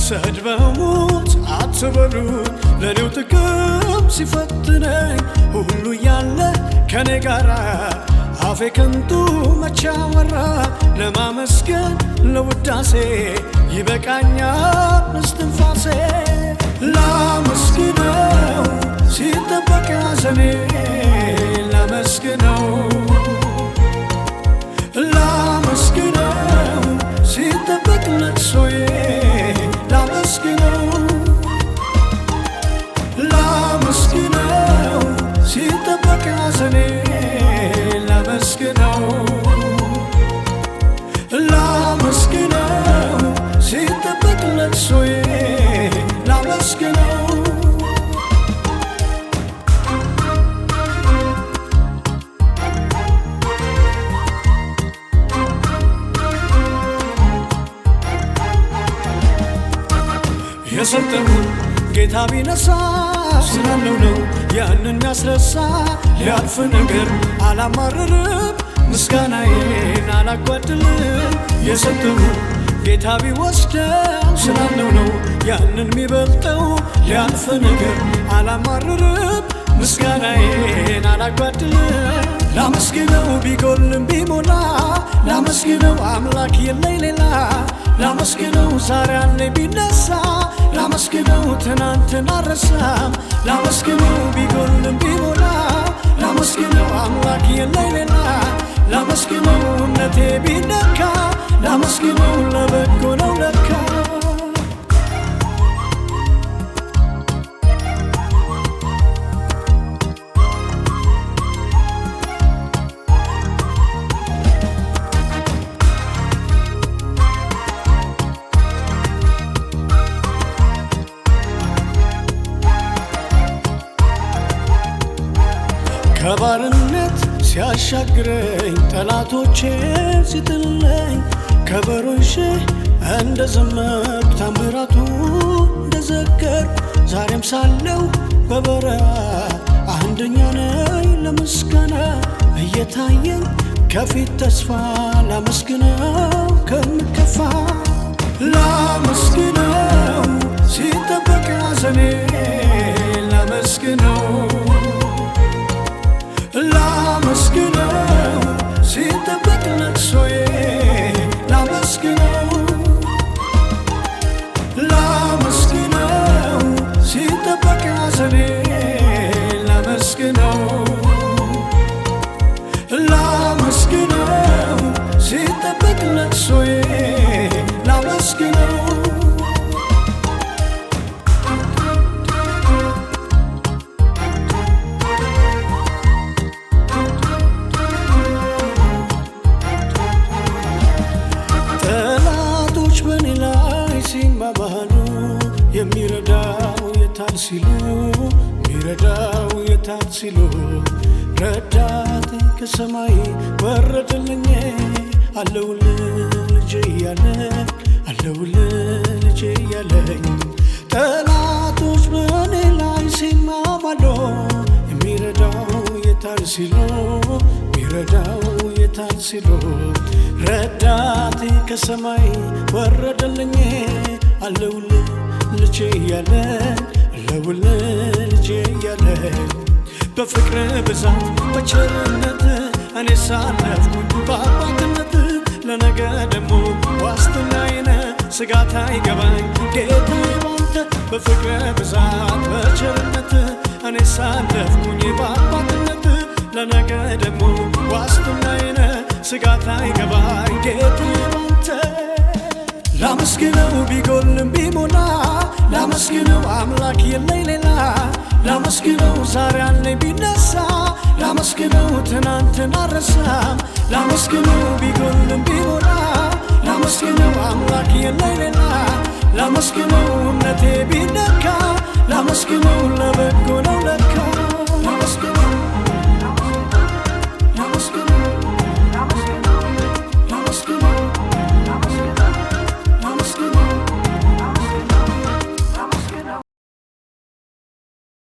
ሰድበሙት አትበሉት ለኔው ጥቅም ሲፈትነኝ ሁሉ ያለ ከኔ ጋራ አፌ ከንቱ መቼ አወራ ለማመስገን ለውዳሴ ይበቃኛል እስትንፋሴ ላመስግነው ሲጠበቅ ሐዘኔ ላመስግነው ላመስግነው ሲጠበቅ ለቅሶዬ ላመስግነው ላመስግነው ሲጠበቅ ሐዘኔ ላመስግነው ላመስግነው ሲጠበቅ ለቅሶዬ ላመስግነው የሰጠውን ጌታ ቢነሳ ስላለው ነው ያንን ያስረሳ ሊያልፍ ነገር አላማርርም ምስጋናዬን አላጓድልም የሰጠውን ጌታ ቢወስደው ስላለው ነው ያንን የሚበልጠው ሊያልፍ ነገር አላማርርም ምስጋናዬን አላጓድልም ላመስግነው ቢጎልም ቢሞላ ላመስግነው አምላክ የለኝ ሌላ ላመስግነው ዛሬ አለኝ ቢነሳ ላመስግነው ትናንትን አልረሳም ላመስግነው ቢጎልም ቢሞላ ላመስግነው አምላክ የለኝ ሌላ ላመስግነው እምነቴ ቢነካ ላመስግነው ለበጎ ነው ለካ ከባርነት ሲያሻግረኝ ጠላቶቼ ሲጥለኝ ከበሮሽ እንደ ዘመርኩ ታምራቱ እንደዘከርኩ ዛሬም ሳለው በበረሃ አንደኛ ነኝ ለምስጋና እየታየኝ ከፊት ተስፋ ላመስግነው ከምከፋ ላመስግነው ሲጠበቅ ሐዘኔ ላመስግነው ላመስግነው ሲጠበቅ ለቅሶዬ ላመስግነው ላመስግነው ሲጠበቅ ሐዘኔ ላመስግነው ላመስግነው ሲጠበቅ ለቅሶዬ ላመስግነው ሲማማሉ የሚረዳው የታል ሲሉ ሚረዳው የታል ሲሉ ረዳት ከሰማይ ወረደልኝ አለውልህ ልጄ እያለ አለውልህ ልጄ እያለኝ ጠላቶች በእኔ ላይ ሲማማሉ የሚረዳው የታል ሲሉ ሚረዳው የታል ሲሉ ረዳቴ ከሰማይ ወረደልኝ አለውልህ ልጄ እያለ አለውልህ ልጄ እያለ በፍቅር ብዛት በቸርነት እኔ ሳለፍኩኝ በአባትነት ለነገ ደግሞ ዋስትናዬ ነህ ስጋት አይገባኝ ጌታዬ ባንተ በፍቅር ብዛት በቸርነት እኔ ሳለፍኩኝ በአባትነት ለነገ ደግሞ ዋስትናዬ ነህ ስጋት አይገባኝ ጌታዬ ባንተ ላመስግነው ቢጎልም ቢሞላ ላመስግነው አምላክ የለኝ ሌላ ላመስግነው ዛሬ አለኝ ቢነሳ ላመስግነው ትናንትን አልረሳም ላመስግነው ቢጎልም ቢሞላ ላመስግነው አምላክ የለኝ ሌላ ላመስግነው እምነቴ ቢነካ ላመስግነው ለበጎ ነው